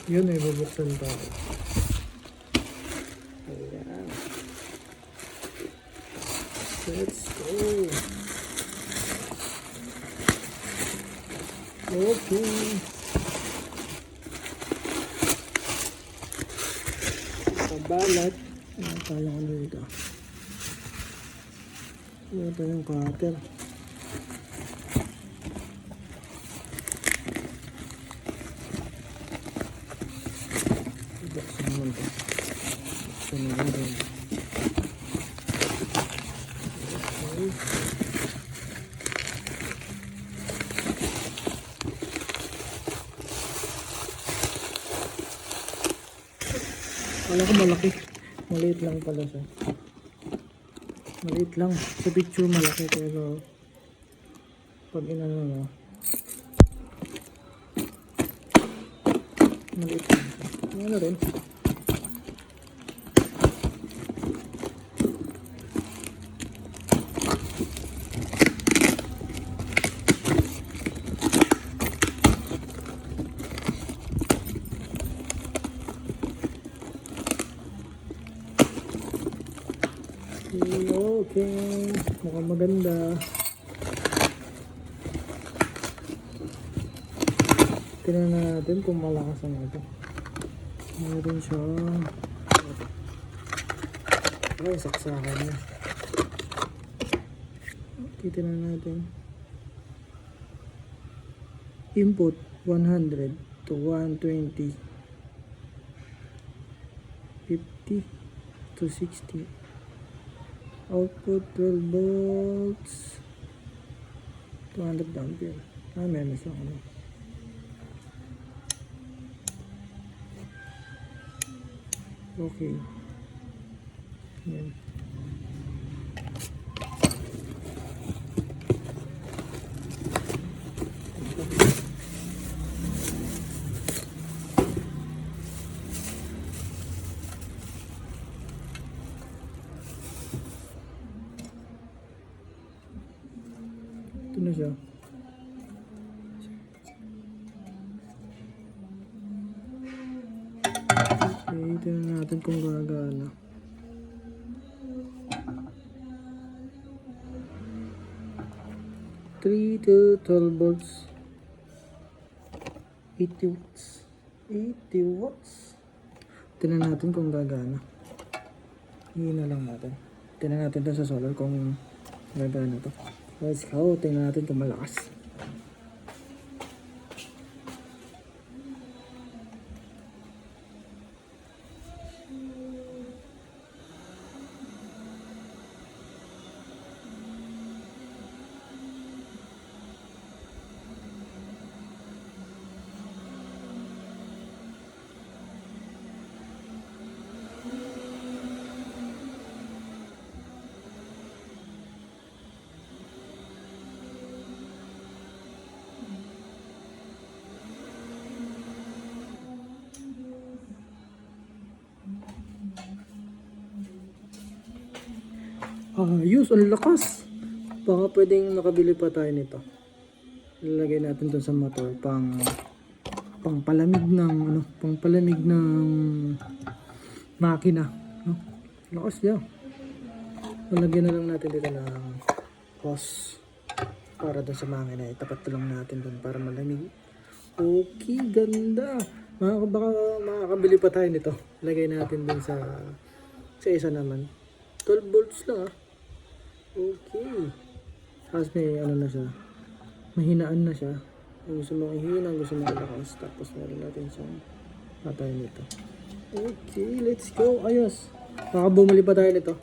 Yun ay bubuksan pa ako. Ayan. Let's go. Okay. Pabalat. Ano tayo ko dito? Ito yung cutter. Buksan naman ito. Buksan naman ito. Okay. Wala ko malaki. Maliit lang pala siya. Maliit lang. Sa picture malaki pero pag inano mo maliit lang siya. Ano rin? Okay, mukhang maganda. Tingnan natin kung malakas ang ito. Meron siya. Ay, saksakan niya. Tingnan natin. Input 100 to 120. 50 to 60. Output 12 volts, 200 ampere. Meron siya ano. Okay. Yan. Ito na siya. Okay, tingnan natin kung gagana. Three to 12 volts. 80 watts. 80 watts. Tingnan natin kung gagana. Hina lang natin. Tingnan natin sa solar kung gagana to. Let's go. Tingnan natin kung malakas. Ayos, ang lakas. Baka pwedeng makabili pa tayo nito. Ilalagay natin dun sa motor pang palamig ng makina, no? Lakas niya. Lalagyan na lang natin dito ng hose para dun sa makina. Itapat lang natin dun para malamig. Okay, ganda. Baka makakabili pa tayo nito. Lagay natin dun sa isa naman. 12 volts lang Okay. Tapos may ano na siya. Mahinaan na siya. Gusto mo ihina, gusto mo ilakas. Tapos meron natin siyang patay nito. Okay, let's go. Ayos. Baka bumili pa tayo nito.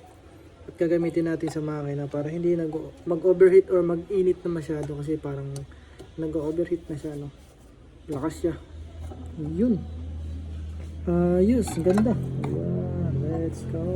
At gagamitin natin sa makina para hindi mag-overheat or mag-init na masyado. Kasi parang nag-overheat na siya, no? Lakas siya. Yun. Ayos. Ganda. Ayan. Let's go.